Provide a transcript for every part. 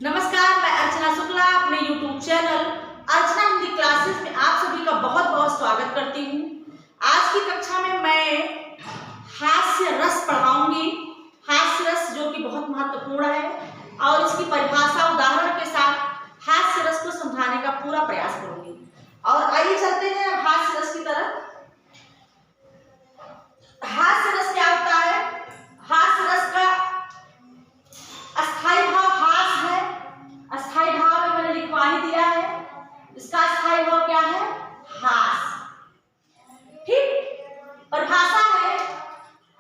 नमस्कार, मैं अर्चना शुक्ला अपने YouTube चैनल अर्चना हिंदी क्लासेस में आप सभी का बहुत बहुत स्वागत करती हूँ। आज की कक्षा में मैं हास्य रस पढ़ाऊंगी। हास्य रस जो कि बहुत महत्वपूर्ण है और इसकी परिभाषा उदाहरण के साथ हास्य रस को समझाने का पूरा प्रयास करूंगी। और आइए चलते हैं अब हास्य रस की तरफ। हास्य रस क्या होता है? हास्य रस का अस्थाई भाव हास है। अस्थाई भाव मैंने लिखवा ही दिया है। इसका अस्थाई भाव क्या है? हास। ठीक। परिभाषा है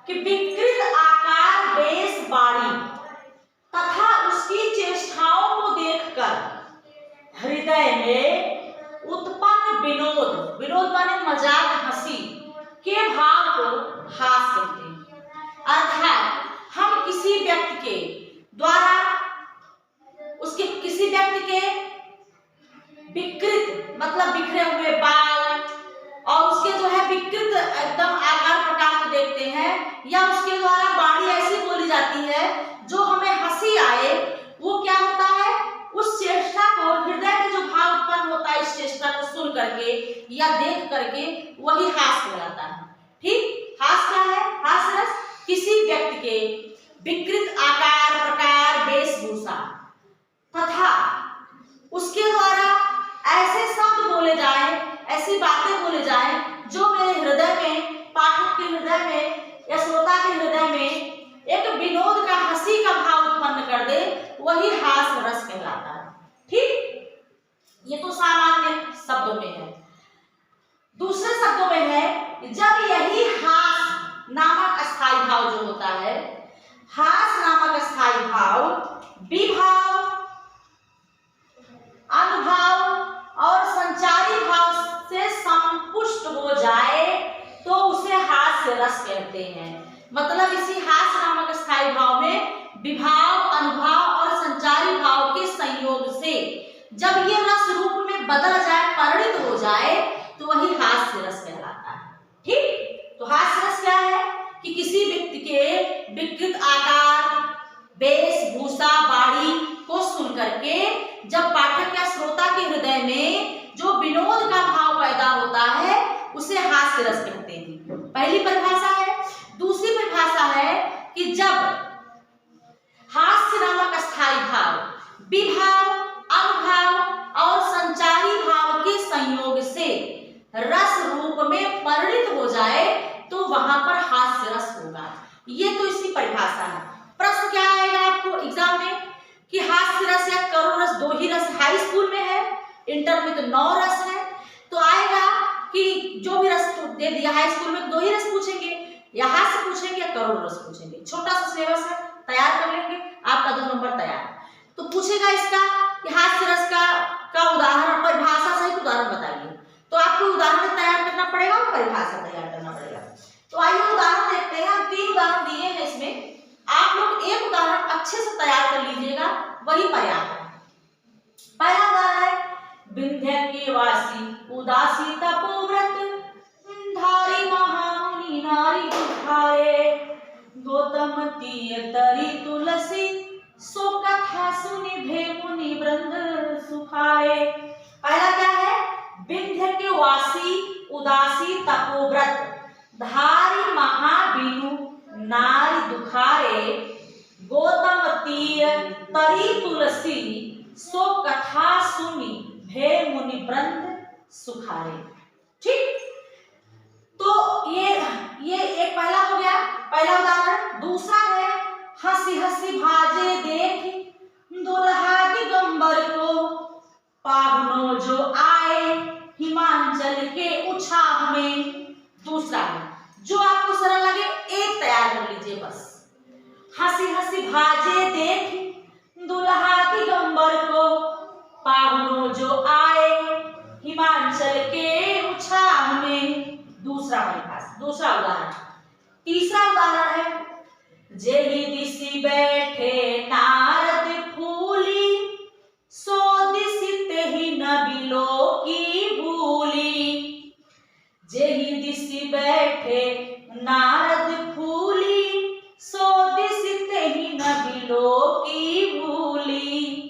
कि विकृत आकार, बेस, बाड़ी तथा उसकी चेष्टाओं को देखकर हृदय में उत्पन्न विनोद, विनोद माने मजाक, हंसी के भाव को हास कहते हैं। अर्थात हम किसी व्यक्ति के द्वारा उसके किसी व्यक्ति के विकृत मतलब बिखरे हुए बाल और उसके जो है विकृत एकदम आकार प्रकार को देखते हैं, या उसके द्वारा बाणी ऐसी बोली जाती है जो हमें हंसी आए, वो क्या होता है? उस चेष्टा को, हृदय में जो भाव उत्पन्न होता है इस चेष्टा को सुन करके या देख करके, वही हास्य कहलाता है। ठीक। हास्य क्या है? हास्य रस किसी व्यक्ति के विकृत आकार प्रकार, वेशभूषा तथा उसके द्वारा ऐसे शब्द बोले जाए, ऐसी बातें बोले जाए जो मेरे हृदय में, पाठक के हृदय में या श्रोता के हृदय में एक विनोद का, हंसी का भाव उत्पन्न कर दे, वही हास्य रस कहलाता है। ठीक। ये तो सामान्य शब्दों में है। दूसरे शब्दों में है जब यही हास नामक अस्थाई भाव जो होता है, हास नामक अस्थाई भाव विभाव, अनुभाव और संचारी भाव से संपुष्ट हो जाए तो उसे हास्य रस कहते हैं। मतलब इसी हास नामक अस्थाई भाव में विभाव, अनुभाव और संचारी भाव के संयोग से जब ये रस रूप में बदल जाए, परिणित हो जाए, तो वही हास्य रस कहलाता है। ठीक। तो हास्य रस क्या है कि किसी व्यक्ति के विकृत आकार, वेशभूषा, बाड़ी को सुन करके जब पाठक या श्रोता के हृदय में जो विनोद का भाव पैदा होता है, उसे हास्य रस कहते हैं। पहली परिभाषा है। दूसरी परिभाषा है कि जब हास्य नामक अस्थाई भाव विभाव, अनुभाव और संचारी भाव के संयोग से रस रूप में परिणित हो जाए तो वहां पर हास्य रस होगा। ये तो इसकी परिभाषा है। प्रश्न क्या आएगा आपको एग्जाम में कि हास्य रस या करुण रस, दो ही रस हाई स्कूल में है, इंटर में तो 9 रस है, तो आएगा कि जो भी रस दे दिया हाई स्कूल में, दो ही रस पूछेंगे, या हास्य पूछेंगे या करुण रस पूछेंगे। छोटा सा सिलेबस है, तैयार कर लेंगे, आपका 2 नंबर तैयार। तो पूछेगा इसका कि हास्य रस का उदाहरण, परिभाषा सहित उदाहरण बताइए, तो आपको उदाहरण तैयार करना पड़ेगा और परिभाषा तैयार करना पड़ेगा। तो आइए उदाहरण देखते हैं। हम 3 उदाहरण दिए हैं इसमें, आप लोग एक उदाहरण अच्छे से तैयार कर लीजिएगा, वही पर्याप्त है। पहला उदाहरण है विंध्य के वासी उदासी तपोव्रत, धारी महामुनि नारी दुखारे, गौतम तीय तरी तुलसी, सो कथा सुनि भे मुनि वृंद सुखारे। पहला क्या है? विंध्य के वासी उदासी तपोव्रत, धारी महाबीनु नारी दुखारे, गौतम तीय तरी तुलसी, सो कथा सुनी भे मुनि वृंद सुखारे। ठीक। तो ये एक पहला हो गया, पहला उदाहरण। दूसरा है हंसी हंसी भाजे देख दुल्हा दिगंबर को, पाहुनो जो आए हिमांचल के उछाह में। दूसरा है जो आपको सरल लगे, एक तैयार कर लीजिए बस। हंसी हंसी भाजे देख दुल्हा दिगंबर को, पाहुनो जो आए हिमांचल के उछाह में। दूसरा उदाहरण। तीसरा उदाहरण है जेहि दिशि बैठे नारद फूली, सो दिशि तेहि नबिलो की भूली। जेहि दिशि बैठे नारद फूली, सो दिशि तेहि नबिलो की भूली।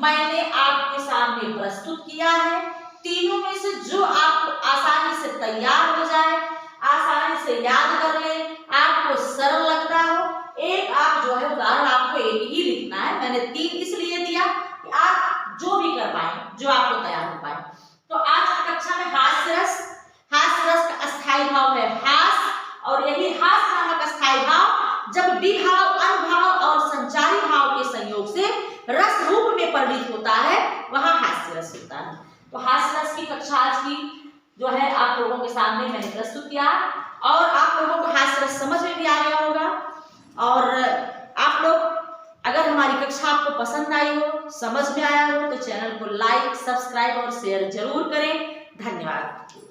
मैंने आपके सामने प्रस्तुत किया है। तीनों में से जो आपको आसानी से तैयार हो जाए, आसानी से याद कर ले, आपको सरल लगता हो, एक आप जो है उदाहरण आपको एक ही लिखना है। मैंने 3 इसलिए दिया कि आप जो भी कर पाए, जो आपको तैयार हो पाए। तो आज की कक्षा में हास्य रस का अस्थायी भाव है हास, और यही हास नामक अस्थायी भाव जब विभाव, अनुभाव और संचारी भाव के संयोग से रस रूप में परिणित होता है, वहां हास्य रस होता है। तो हास्य रस की कक्षा आज की जो है आप लोगों के सामने मैंने प्रस्तुत किया, और आप लोगों को हास्य रस समझ में भी आ गया होगा। और आप लोग अगर हमारी कक्षा आपको पसंद आई हो, समझ में आया हो, तो चैनल को लाइक, सब्सक्राइब और शेयर जरूर करें। धन्यवाद।